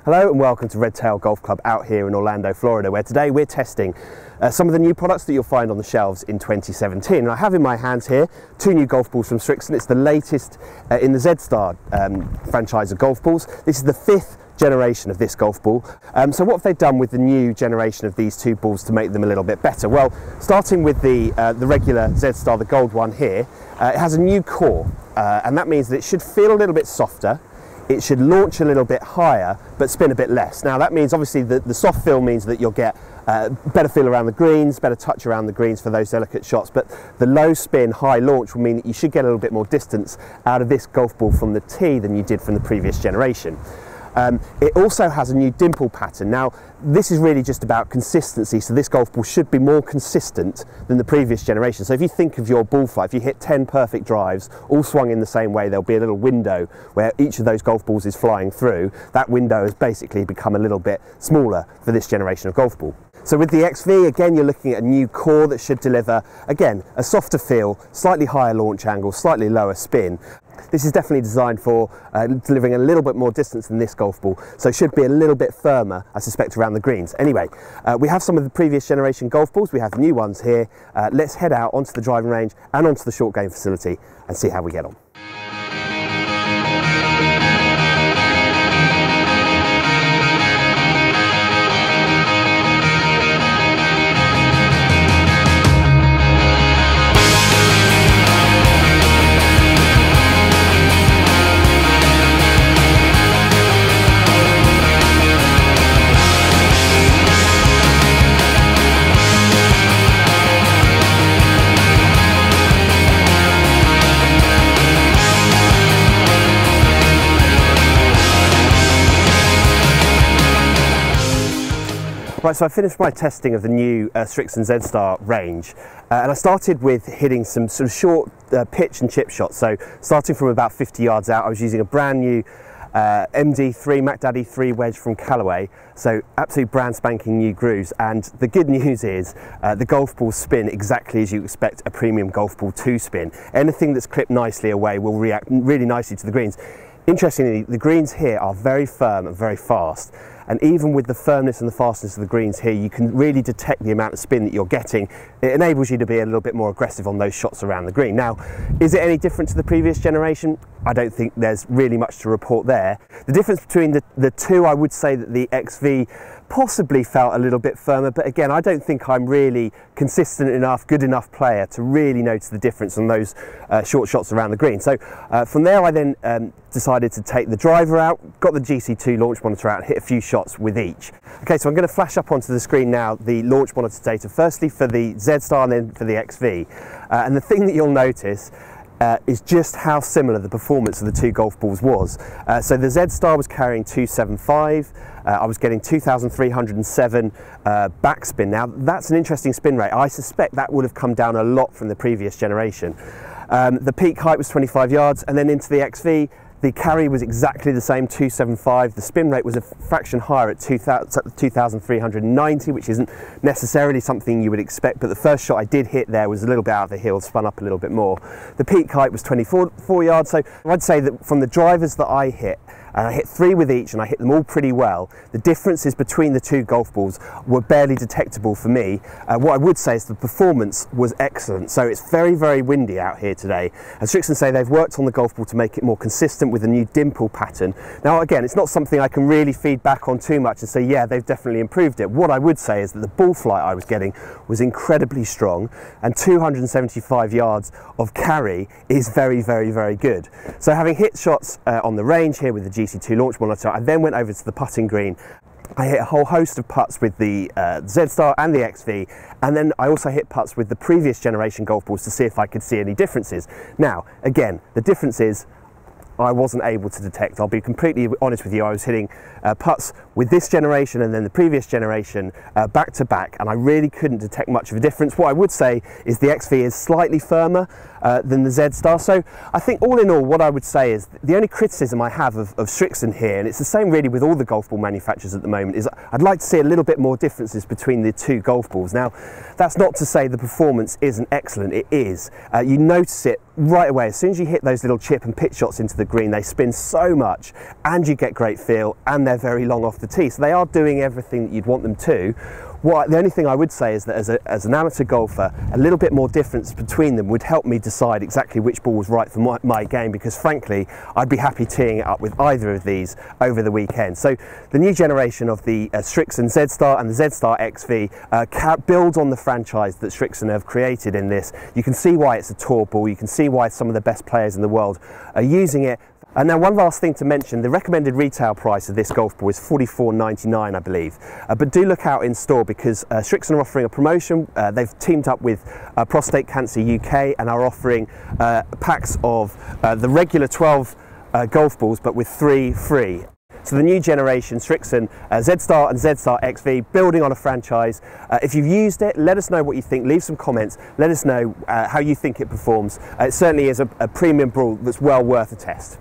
Hello and welcome to Redtail Golf Club out here in Orlando, Florida, where today we're testing some of the new products that you'll find on the shelves in 2017. And I have in my hands here two new golf balls from Srixon. It's the latest in the Z Star franchise of golf balls. This is the fifth generation of this golf ball. So what have they done with the new generation of these two balls to make them a little bit better? Well, starting with the regular Z Star, the gold one here, it has a new core, and that means that it should feel a little bit softer. It should launch a little bit higher but spin a bit less. Now that means obviously the soft feel means that you'll get better feel around the greens, better touch around the greens for those delicate shots, but the low spin, high launch will mean that you should get a little bit more distance out of this golf ball from the tee than you did from the previous generation. It also has a new dimple pattern. Now this is really just about consistency, so this golf ball should be more consistent than the previous generation. So if you think of your ball flight, if you hit 10 perfect drives all swung in the same way, there'll be a little window where each of those golf balls is flying through. That window has basically become a little bit smaller for this generation of golf ball. So with the XV, again, you're looking at a new core that should deliver, again, a softer feel, slightly higher launch angle, slightly lower spin. This is definitely designed for delivering a little bit more distance than this golf ball, so it should be a little bit firmer, I suspect, around the greens. Anyway, we have some of the previous generation golf balls, we have new ones here. Let's head out onto the driving range and onto the short game facility and see how we get on. Right, so I finished my testing of the new Srixon Z Star range, and I started with hitting some sort of short pitch and chip shots. So starting from about 50 yards out, I was using a brand new MD3, Mac Daddy 3 wedge from Callaway, so absolute brand spanking new grooves. And the good news is the golf balls spin exactly as you expect a premium golf ball to spin. Anything that's clipped nicely away will react really nicely to the greens. Interestingly, the greens here are very firm and very fast. And even with the firmness and the fastness of the greens here, you can really detect the amount of spin that you're getting. It enables you to be a little bit more aggressive on those shots around the green. Now, is it any different to the previous generation? I don't think there's really much to report there. The difference between the two, I would say that the XV possibly felt a little bit firmer, but again, I don't think I'm really consistent enough, good enough player to really notice the difference on those short shots around the green. So from there, I then decided to take the driver out, got the GC2 launch monitor out and hit a few shots with each. Okay, so I'm going to flash up onto the screen now the launch monitor data, firstly for the Z Star and then for the XV. And the thing that you'll notice is just how similar the performance of the two golf balls was. So the Z Star was carrying 275, I was getting 2,307 backspin. Now that's an interesting spin rate. I suspect that would have come down a lot from the previous generation. The peak height was 25 yards, and then into the XV, the carry was exactly the same, 275. The spin rate was a fraction higher at 2,390, which isn't necessarily something you would expect, but the first shot I did hit there was a little bit out of the hill, spun up a little bit more. The peak height was 24 yards, so I'd say that from the drivers that I hit, and I hit 3 with each and I hit them all pretty well, the differences between the two golf balls were barely detectable for me. What I would say is the performance was excellent. So it's very, very windy out here today, and Srixon say they've worked on the golf ball to make it more consistent with a new dimple pattern. Now again, it's not something I can really feed back on too much and say, yeah, they've definitely improved it. What I would say is that the ball flight I was getting was incredibly strong, and 275 yards of carry is very, very, very good. So having hit shots on the range here with the GC2 launch monitor, I then went over to the putting green. I hit a whole host of putts with the Z Star and the XV, and then I also hit putts with the previous generation golf balls to see if I could see any differences. Now, again, the difference is I wasn't able to detect. I'll be completely honest with you, I was hitting putts with this generation and then the previous generation back to back, and I really couldn't detect much of a difference. What I would say is the XV is slightly firmer than the Z Star. So I think all in all, what I would say is the only criticism I have of Srixon here, and it's the same really with all the golf ball manufacturers at the moment, is I'd like to see a little bit more differences between the two golf balls. Now, that's not to say the performance isn't excellent, it is. You notice it right away, as soon as you hit those little chip and pitch shots into the green, they spin so much and you get great feel, and they're very long off the tee. So they are doing everything that you'd want them to. The only thing I would say is that as an amateur golfer, a little bit more difference between them would help me decide exactly which ball was right for my game, because frankly, I'd be happy teeing it up with either of these over the weekend. So the new generation of the Srixon Z Star and the Z Star XV builds on the franchise that Srixon have created in this. You can see why it's a tour ball, you can see why some of the best players in the world are using it. And now one last thing to mention, the recommended retail price of this golf ball is $44.99, I believe. But do look out in store, because Srixon are offering a promotion. They've teamed up with Prostate Cancer UK and are offering packs of the regular 12 golf balls, but with 3 free. So the new generation Srixon Z Star and Z Star XV, building on a franchise. If you've used it, let us know what you think. Leave some comments. Let us know how you think it performs. It certainly is a premium ball that's well worth a test.